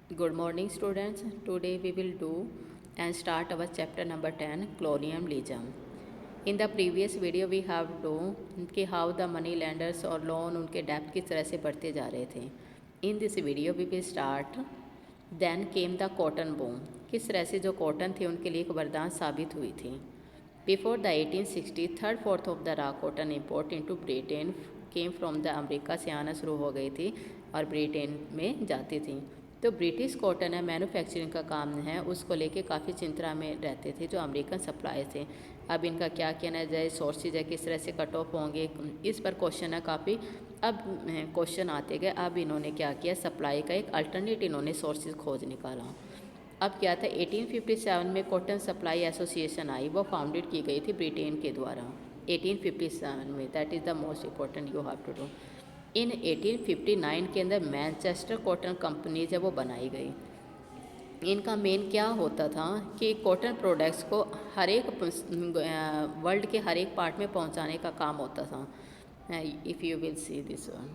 Good morning, students. Today we will do and start our chapter number 10, colonialism. In the previous video we have do कि how the money lenders और loan उनके depth किस तरह से बढ़ते जा रहे थे. In this video we will start. Then came the cotton boom. किस तरह से जो कॉटन थी उनके लिए एक वरदान साबित हुई थी. Before the 1860, third fourth of the raw cotton import into Britain came from the America से आना शुरू हो गई थी और ब्रिटेन में जाती थी. तो ब्रिटिश कॉटन है मैन्युफैक्चरिंग का काम है उसको लेके काफ़ी चिंता में रहते थे जो अमेरिकन सप्लाई थे. अब इनका क्या कहना जाए, सोर्सेज है किस तरह से कट ऑफ होंगे, इस पर क्वेश्चन है काफ़ी. अब क्वेश्चन आते गए. अब इन्होंने क्या किया, सप्लाई का एक अल्टरनेट इन्होंने सोर्सेज खोज निकाला. अब क्या था, 1857 में कॉटन सप्लाई एसोसिएशन आई, वो फाउंडेड की गई थी ब्रिटेन के द्वारा 1857 में. That is the most important you have to do. In 1859 के अंदर मैनचेस्टर कॉटन कंपनीज है वो बनाई गई. इनका मेन क्या होता था कि कॉटन प्रोडक्ट्स को हर एक वर्ल्ड के हर एक पार्ट में पहुंचाने का काम होता था. If you will see this one,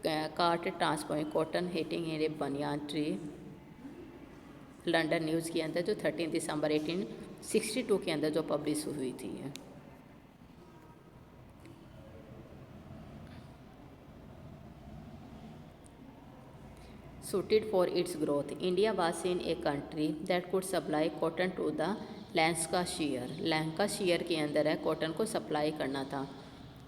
cart transport cotton heating in A banyan tree. London news के अंदर जो 13 दिसंबर 1862 के अंदर जो पब्लिश हुई थी. Suited for its growth, India was in a country that could supply cotton to the Lancashire. Lancashire के अंदर है कॉटन को सप्लाई करना था.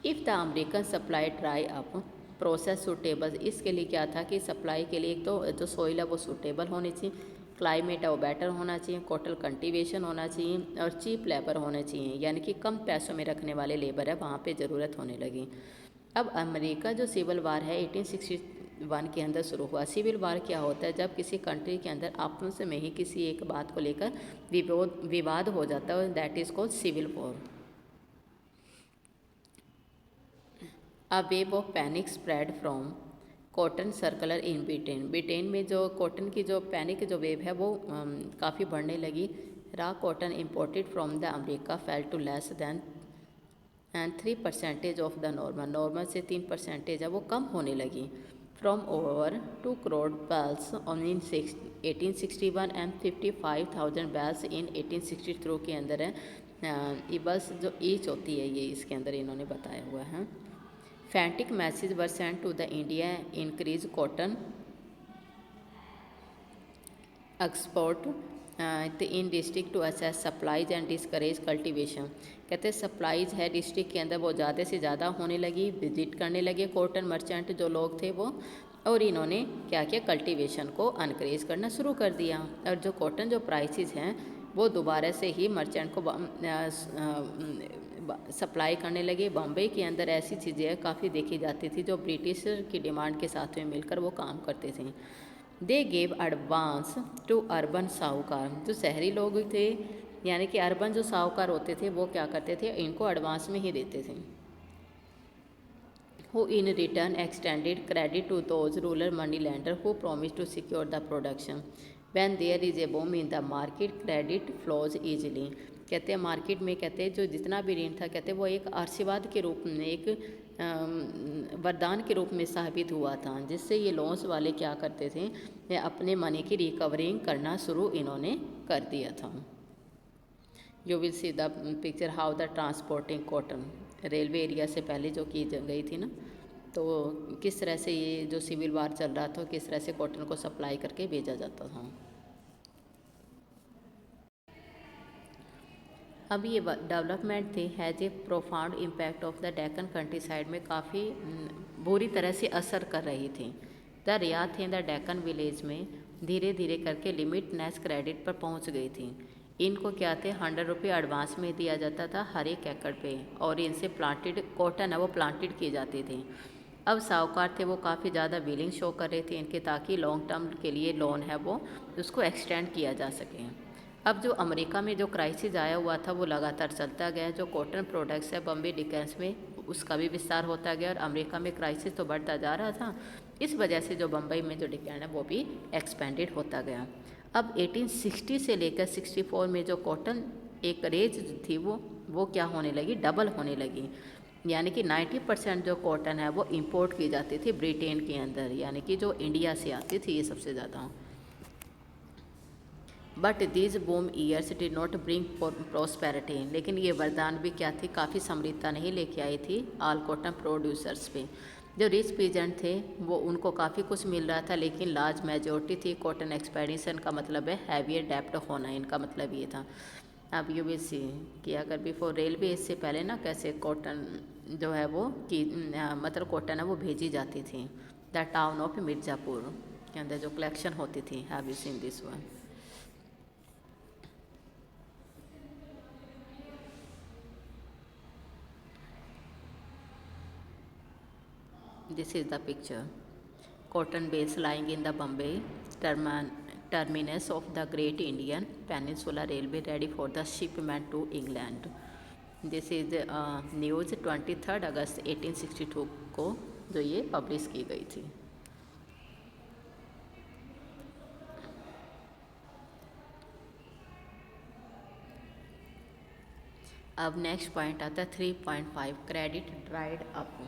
If the American supply dry up process suitable, इसके लिए क्या था कि सप्लाई के लिए एक तो जो सोइल है वो सूटेबल होनी चाहिए, क्लाइमेट है वो बेटर होना चाहिए, कॉटन कल्टीवेशन होना चाहिए और चीप लेबर होने चाहिए, यानी कि कम पैसों में रखने वाले लेबर है वहाँ पे ज़रूरत होने लगी. अब अमेरिका जो सिविल वार है 1861 के अंदर शुरू हुआ. सिविल वार क्या होता है, जब किसी कंट्री के अंदर आपस में ही किसी एक बात को लेकर विवाद हो जाता है, that is called civil war. A wave of panic spread from cotton circular in Britain. Britain में जो कॉटन की जो पैनिक जो वेव है वो काफ़ी बढ़ने लगी. Raw cotton imported from the America fell to less than and 3% of the normal. Normal से 3% है वो कम होने लगी. From over 2 crore bales on in 1861 and 55,000 bales in 1863 के अंदर है. ये बस जो ईच होती है ये इसके अंदर इन्होंने बताया हुआ है. Frantic message were sent to the India increase cotton export in district to assess supplies and discourage cultivation. कहते हैं सप्लाईज है डिस्ट्रिक्ट के अंदर वो ज़्यादा से ज़्यादा होने लगी, विजिट करने लगे कॉटन मर्चेंट जो लोग थे वो, और इन्होंने क्या किया, कल्टीवेशन को अनकरेज करना शुरू कर दिया. और जो कॉटन जो प्राइसेस हैं वो दोबारा से ही मर्चेंट को सप्लाई करने लगे. बॉम्बे के अंदर ऐसी चीज़ें काफ़ी देखी जाती थी जो ब्रिटिश की डिमांड के साथ में मिलकर वो काम करते थे. They gave advance to urban sahukar. जो शहरी लोग थे यानी कि अर्बन जो साहूकार होते थे वो क्या करते थे, इनको एडवांस में ही देते थे. who in return extended credit to those rural money lender who promised to secure the production. When there is a boom in the market, credit flows easily. कहते हैं मार्केट में कहते हैं जो जितना भी ऋण था कहते हैं वो एक आशीर्वाद के रूप में, एक वरदान के रूप में साबित हुआ था, जिससे ये लोन्स वाले क्या करते थे, अपने मनी की रिकवरिंग करना शुरू इन्होंने कर दिया था. You will see the picture how the transporting cotton. Railway area से पहले जो की गई थी ना, तो किस तरह से ये जो सिविल वार चल रहा था किस तरह से कॉटन को सप्लाई करके भेजा जाता था. अब ये डेवलपमेंट थे has a profound impact of the Deccan country side में काफ़ी बुरी तरह से असर कर रही थी. द रियाद थे द डेक्कन विलेज में धीरे धीरे करके लिमिट नेस क्रेडिट पर पहुंच गई थी. इनको क्या थे, 100 रुपये एडवांस में दिया जाता था हर एक एकड़ पे, और इनसे प्लांटेड कॉटन है वो प्लांटेड की जाती थी. अब साहूकार थे वो काफ़ी ज़्यादा विलिंग शो कर रहे थे इनके, ताकि लॉन्ग टर्म के लिए लोन है वो उसको एक्सटेंड किया जा सके. अब जो अमेरिका में जो क्राइसिस आया हुआ था वो लगातार चलता गया. जो कॉटन प्रोडक्ट्स है बॉम्बे डिकेंस में उसका भी विस्तार होता गया, और अमेरिका में क्राइसिस तो बढ़ता जा रहा था. इस वजह से जो बम्बई में जो डिकेन है वो भी एक्सपेंडेड होता गया. अब 1860 से लेकर 64 में जो कॉटन एक रेंज थी वो क्या होने लगी, डबल होने लगी. यानी कि 90% जो कॉटन है वो इंपोर्ट की जाती थी ब्रिटेन के अंदर, यानी कि जो इंडिया से आती थी ये सबसे ज़्यादा। But these boom years did not bring prosperity, लेकिन ये वरदान भी क्या थी, काफ़ी समृद्धता नहीं लेके आई थी ऑल कॉटन प्रोड्यूसर्स पे। जो रिच पीजेंट थे वो उनको काफ़ी कुछ मिल रहा था, लेकिन लार्ज मेजोरिटी थी कॉटन एक्सपेडिशन का मतलब है हैवियर डेप्ट होना, इनका मतलब ये था। अब यू विल सी कि अगर बिफोर रेलवे इससे पहले ना कैसे कॉटन जो है वो की मतलब कॉटन है वो भेजी जाती थी द टाउन ऑफ मिर्ज़ापुर के अंदर जो कलेक्शन होती थी। Have you seen this one? This is the picture. Cotton bales lying in the Bombay terminus of the Great Indian Peninsula Railway, ready for the shipment to England. This is news 23 अगस्त 1862 को जो ये publish की गई थी। अब next point आता है 3.5 credit dried up,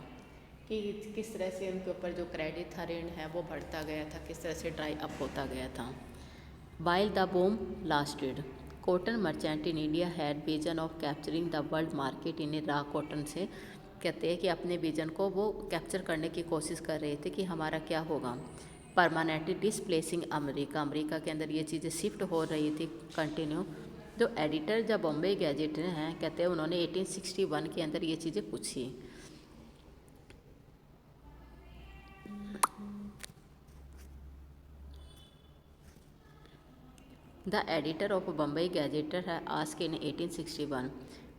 कि किस तरह से उनके ऊपर जो क्रेडिट था, ऋण है वो बढ़ता गया था, किस तरह से ड्राई अप होता गया था। While the boom lasted, cotton merchant in India had vision of capturing the world market in raw cotton से कहते हैं कि अपने विजन को वो कैप्चर करने की कोशिश कर रहे थे कि हमारा क्या होगा, परमानेंटली डिसप्लेसिंग अमेरिका, अमेरिका के अंदर ये चीज़ें शिफ्ट हो रही थी कंटिन्यू। जो एडिटर जब बॉम्बे गैजेटर हैं कहते हैं उन्होंने 1861 के अंदर ये चीज़ें पूछी। The editor of Bombay gazetteer है ask in 1861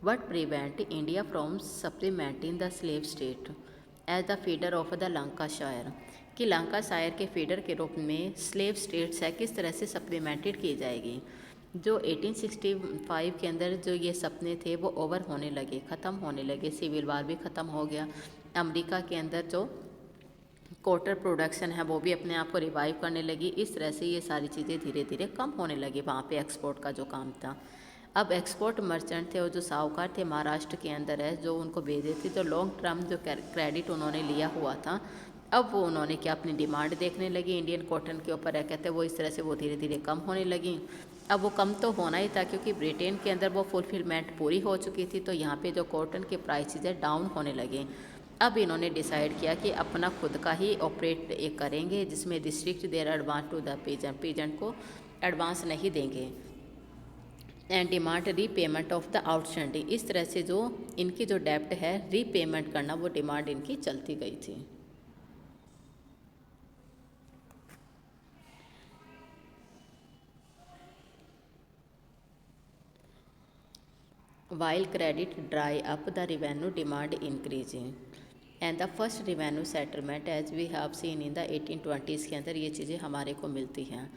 what prevent India from supplementing the slave state as the feeder of the Lancashire, कि लंकाशायर के फीडर के रूप में स्लेव स्टेट्स है किस तरह से सप्लीमेंटेड की जाएगी। जो 1865 के अंदर जो ये सपने थे वो ओवर होने लगे, ख़त्म होने लगे, सिविल वार भी ख़त्म हो गया, अमेरिका के अंदर जो कॉटन प्रोडक्शन है वो भी अपने आप को रिवाइव करने लगी। इस तरह से ये सारी चीज़ें धीरे धीरे कम होने लगी वहाँ पे एक्सपोर्ट का जो काम था। अब एक्सपोर्ट मर्चेंट थे और जो साहूकार थे महाराष्ट्र के अंदर है जो उनको भेजे थे, जो लॉन्ग टर्म जो क्रेडिट उन्होंने लिया हुआ था, अब वो उन्होंने क्या अपनी डिमांड देखने लगी इंडियन कॉटन के ऊपर है कहते वो इस तरह से वो धीरे धीरे कम होने लगी। अब वो कम तो होना ही था क्योंकि ब्रिटेन के अंदर वो फुलफिलमेंट पूरी हो चुकी थी, तो यहाँ पे जो कॉटन के प्राइसेज है डाउन होने लगे। अब इन्होंने डिसाइड किया कि अपना खुद का ही ऑपरेट एक करेंगे जिसमें district there advance to the peasant को एडवांस नहीं देंगे and demand repayment of the outstanding. इस तरह से जो इनकी जो डेप्ट है रीपेमेंट करना वो डिमांड इनकी चलती गई थी। while credit dry up the revenue demand increasing and the first revenue settlement as we have seen in the 1820s के अंदर ये चीज़ें हमारे को मिलती हैं।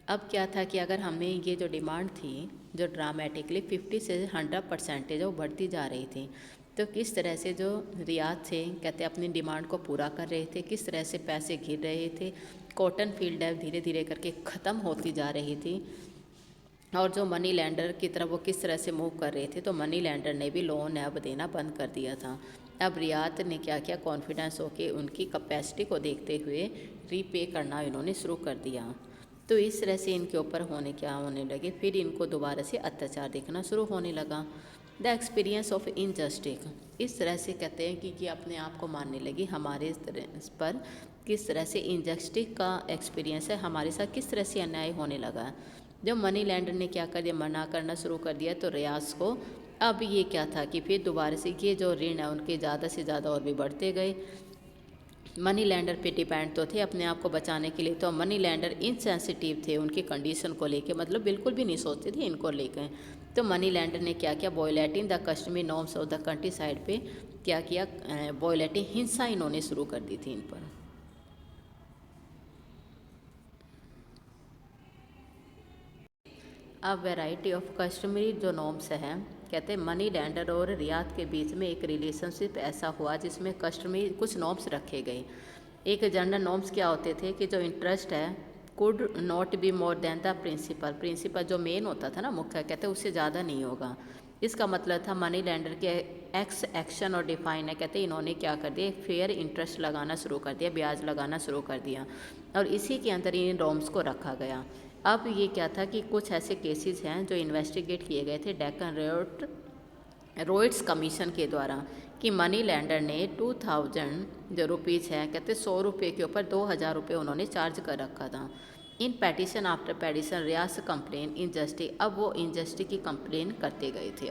अब क्या था कि अगर हमें ये जो डिमांड थी जो ड्रामेटिकली 50 से 100% वो बढ़ती जा रही थी, तो किस तरह से जो रियात थे कहते अपनी डिमांड को पूरा कर रहे थे, किस तरह से पैसे घिर रहे थे, कॉटन फील्ड है धीरे धीरे करके ख़त्म होती जा रही थी, और जो मनी लैंडर की तरफ वो किस तरह से मूव कर रहे थे, तो मनी लैंडर ने भी लोन अब देना बंद कर दिया था। अब रियात ने क्या किया, कॉन्फिडेंस होके उनकी कैपेसिटी को देखते हुए रीपे करना इन्होंने शुरू कर दिया। तो इस तरह से इनके ऊपर क्या होने लगे, फिर इनको दोबारा से अत्याचार देखना शुरू होने लगा। द एक्सपीरियंस ऑफ इनजस्टिस, इस तरह से कहते हैं कि अपने आप को मानने लगी हमारे पर किस तरह से इनजस्टिस का एक्सपीरियंस है, हमारे साथ किस तरह से अन्याय होने लगा। जब मनी लैंडर ने क्या कर दिया, मना करना शुरू कर दिया, तो रियाज को अब ये क्या था कि फिर दोबारा से ये जो ऋण है उनके ज़्यादा से ज़्यादा और भी बढ़ते गए। मनी लैंडर पे डिपेंड तो थे अपने आप को बचाने के लिए, तो मनी लैंडर इनसेंसिटिव थे उनकी कंडीशन को लेके, मतलब बिल्कुल भी नहीं सोचते थे इनको लेकर। तो मनी लैंडर ने क्या किया, violating the customary norms of the country side पे क्या किया, वॉयलेटिंग हिंसा इन्होंने शुरू कर दी थी इन पर। अब वैरायटी ऑफ कस्टमरी जो नॉर्म्स हैं कहते हैं मनी लैंडर और रियात के बीच में एक रिलेशनशिप ऐसा हुआ जिसमें कस्टमरी कुछ नॉर्म्स रखे गए। एक जनरल नॉर्म्स क्या होते थे कि जो इंटरेस्ट है could not be more than the principal, principal जो मेन होता था ना मुख्य कहते हैं उससे ज़्यादा नहीं होगा। इसका मतलब था मनी लेंडर के एक्स एक्शन और डिफाइन है, कहते इन्होंने क्या कर दिया, फेयर इंटरेस्ट लगाना शुरू कर दिया, ब्याज लगाना शुरू कर दिया और इसी के अंदर इन नॉर्म्स को रखा गया। अब ये क्या था कि कुछ ऐसे केसेस हैं जो इन्वेस्टिगेट किए गए थे डेक्कन रोड्स कमीशन के द्वारा कि मनी लेंडर ने 2000 जो रुपीज़ है, कहते 100 रुपये के ऊपर 2000 रुपये उन्होंने चार्ज कर रखा था। इन पेटिशन आफ्टर पेटिशन रियास कंप्लेन इनजस्टिस, अब वो इनजस्टिस की कंप्लेन करते गए थे।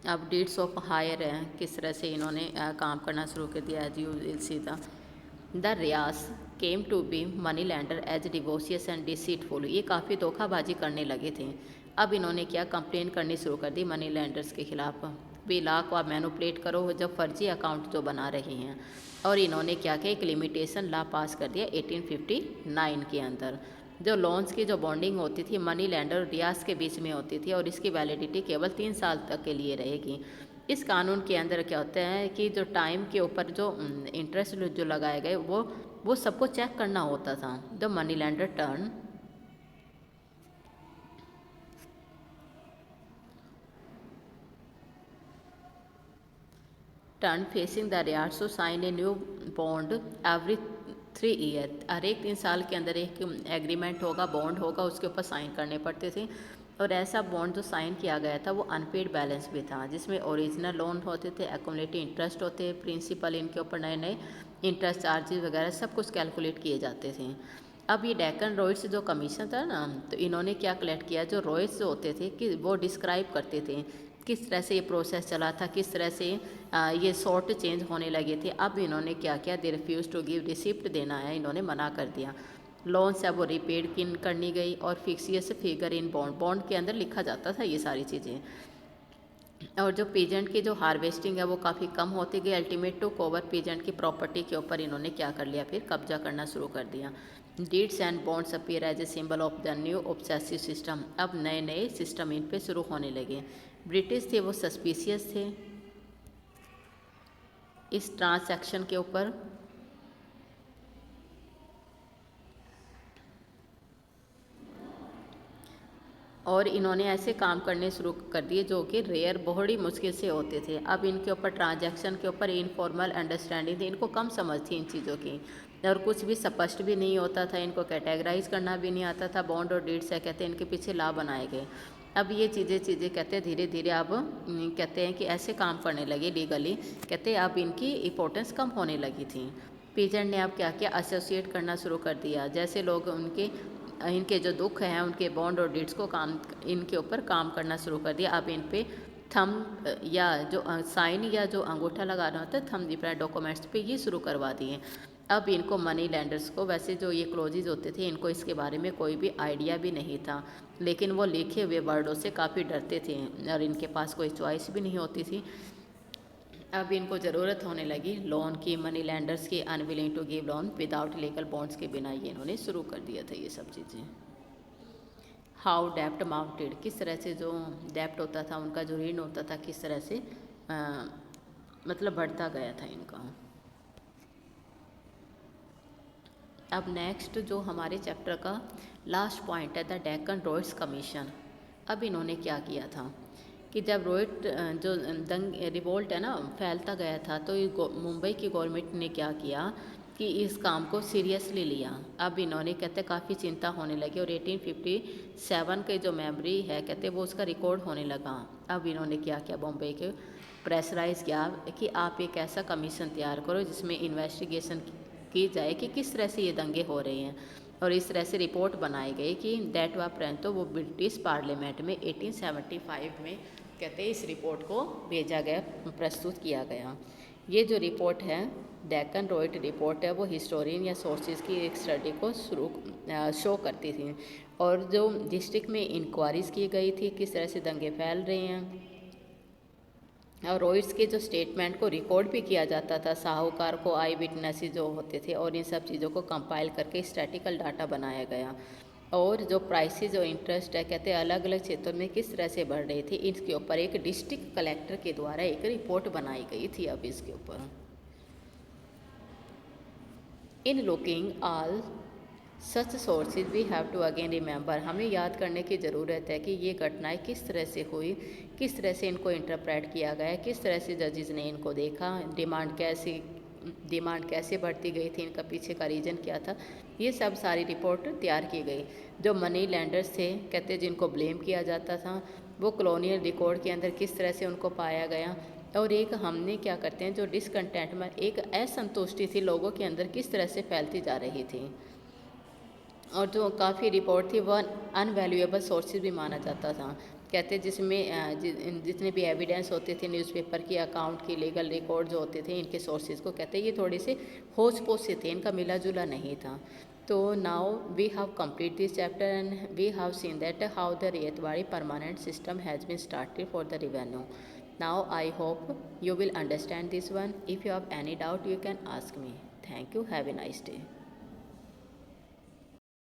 अब डीड्स ऑफ हायर है, किस तरह से इन्होंने काम करना शुरू कर दिया। As you will see the ryots came to be money lender as devious and deceitful, ये काफ़ी धोखाबाजी करने लगे थे। अब इन्होंने क्या कंप्लेन करनी शुरू कर दी मनी लैंडर्स के खिलाफ, भी ला को आप मैनुपलेट करो जब फर्जी अकाउंट जो बना रहे हैं। और इन्होंने क्या किया, एक लिमिटेशन ला पास कर दिया 1859 के अंदर। जो लोन्स की जो बॉन्डिंग होती थी मनी लैंडर और रियास के बीच में होती थी और इसकी वैलिडिटी केवल 3 साल तक के लिए रहेगी। इस कानून के अंदर क्या होता है कि जो टाइम के ऊपर जो इंटरेस्ट जो लगाए गए वो सबको चेक करना होता था। The money lender turn facing the ryots to sign a new bond every 3 year, हर एक 3 साल के अंदर एक एग्रीमेंट होगा, बॉन्ड होगा, उसके ऊपर साइन करने पड़ते थे। और ऐसा बॉन्ड जो साइन किया गया था वो अनपेड बैलेंस भी था, जिसमें ओरिजिनल लोन होते थे, एक्यूमुलेटिव इंटरेस्ट होते, प्रिंसिपल, इनके ऊपर नए नए इंटरेस्ट चार्जेस वगैरह सब कुछ कैलकुलेट किए जाते थे। अब ये डेक्कन रोड्स जो कमीशन था ना, तो इन्होंने क्या कलेक्ट किया, जो रोड्स जो होते थे कि वो डिस्क्राइब करते थे किस तरह से ये प्रोसेस चला था, किस तरह से ये सॉर्ट चेंज होने लगे थे। अब इन्होंने क्या किया, they refuse to give receipt देना है, इन्होंने मना कर दिया। लोन्स है वो रिपेड करनी गई और फिक्सियस फिगर इन बॉन्ड के अंदर लिखा जाता था ये सारी चीज़ें। और जो पीजेंट की जो हार्वेस्टिंग है वो काफ़ी कम होती गई। अल्टीमेट टू कवर पीजेंट की प्रॉपर्टी के ऊपर इन्होंने क्या कर लिया, फिर कब्जा करना शुरू कर दिया। Deeds and bonds appear as a symbol of the new obsessive system, अब नए नए सिस्टम इन पे शुरू होने लगे। ब्रिटिश थे वो सस्पिशियस थे इस ट्रांसैक्शन के ऊपर। और इन्होंने ऐसे काम करने शुरू कर दिए जो कि रेयर, बहुत ही मुश्किल से होते थे। अब इनके ऊपर ट्रांजैक्शन के ऊपर इनफॉर्मल अंडरस्टैंडिंग थी, इनको कम समझ थी इन चीज़ों की और कुछ भी स्पष्ट भी नहीं होता था, इनको कैटेगराइज करना भी नहीं आता था। बॉन्ड और डीड्स है, कहते हैं इनके पीछे ला बनाए गए। अब ये चीज़ें कहते हैं धीरे धीरे अब कहते हैं कि ऐसे काम करने लगे लीगली, कहते हैं अब इनकी इम्पोर्टेंस कम होने लगी थी। पीजेंट ने अब क्या किया, एसोसिएट करना शुरू कर दिया, जैसे लोग इनके जो दुख हैं उनके बॉन्ड और डीड्स को काम इनके ऊपर काम करना शुरू कर दिया। अब इन पे थम या जो साइन या जो अंगूठा लगाना होता है थम डिफरेंट डॉक्यूमेंट्स पे ये शुरू करवा दिए। अब इनको मनी लैंडर्स को, वैसे जो ये क्लोजेज होते थे इनको इसके बारे में कोई भी आइडिया भी नहीं था, लेकिन वो लिखे हुए वर्डों से काफ़ी डरते थे और इनके पास कोई चॉइस भी नहीं होती थी। अब इनको ज़रूरत होने लगी लोन की, मनी लैंडर्स की unwilling to give loan without legal bonds के बिना ये इन्होंने शुरू कर दिया था ये सब चीज़ें। हाउ डेप्ट माउंटेड, किस तरह से जो डेप्ट होता था उनका जो ऋण होता था किस तरह से मतलब बढ़ता गया था इनका। अब नेक्स्ट जो हमारे चैप्टर का लास्ट पॉइंट है द डेक्कन रोड्स कमीशन। अब इन्होंने क्या किया था कि जब जो रिवोल्ट है ना फैलता गया था, तो मुंबई की गवर्नमेंट ने क्या किया कि इस काम को सीरियसली लिया। अब इन्होंने कहते काफ़ी चिंता होने लगी और 1857 के जो मेमोरी है कहते वो उसका रिकॉर्ड होने लगा। अब इन्होंने क्या किया, बॉम्बे के प्रेशराइज किया कि आप एक ऐसा कमीशन तैयार करो जिसमें इन्वेस्टिगेशन की जाए कि किस तरह से ये दंगे हो रहे हैं। और इस तरह से रिपोर्ट बनाई गई कि दैट वा परंतु वो ब्रिटिश पार्लियामेंट में 1875 में कहते हैं इस रिपोर्ट को भेजा गया, प्रस्तुत किया गया। ये जो रिपोर्ट है डेक्कन रोड रिपोर्ट है वो हिस्टोरियन या सोर्सेज की एक स्टडी को शो करती थी। और जो डिस्ट्रिक्ट में इंक्वायरीज की गई थी किस तरह से दंगे फैल रहे हैं, और रोइड्स के जो स्टेटमेंट को रिकॉर्ड भी किया जाता था, साहूकार को आई विटनेसेस जो होते थे, और इन सब चीज़ों को कंपाइल करके स्टैटिकल डाटा बनाया गया। और जो प्राइसेस और इंटरेस्ट है कहते हैं अलग अलग क्षेत्रों में किस तरह से बढ़ रही थी, इसके ऊपर एक डिस्ट्रिक्ट कलेक्टर के द्वारा एक रिपोर्ट बनाई गई थी। अब इसके ऊपर in looking all such sources we have to again remember, हमें याद करने की ज़रूरत है कि ये घटनाएं किस तरह से हुई, किस तरह से इनको इंटरप्रेट किया गया, किस तरह से जजेस ने इनको देखा, डिमांड कैसे बढ़ती गई थी, इनका पीछे का रीज़न क्या था। ये सब सारी रिपोर्ट तैयार की गई। जो मनी लैंडर्स थे, कहते जिनको ब्लेम किया जाता था, वो कॉलोनियल रिकॉर्ड के अंदर किस तरह से उनको पाया गया। और एक हमने क्या करते हैं, जो डिसकंटेंटमेंट, एक असंतुष्टि थी लोगों के अंदर, किस तरह से फैलती जा रही थी। और जो काफ़ी रिपोर्ट थी वह अनवैल्यूएबल सोर्सेज भी माना जाता था। कहते जिसमें जितने भी एविडेंस होते थे, न्यूज़पेपर की, अकाउंट की, लीगल रिकॉर्ड जो होते थे, इनके सोर्सेज को कहते ये थोड़े से होच पोच से थे, इनका मिला जुला नहीं था। तो now we have complete this chapter and we have seen that how the Ryotwari permanent system has been started for the revenue. Now I hope you will understand this one. If you have any doubt, you can ask me. Thank you. Have a nice day.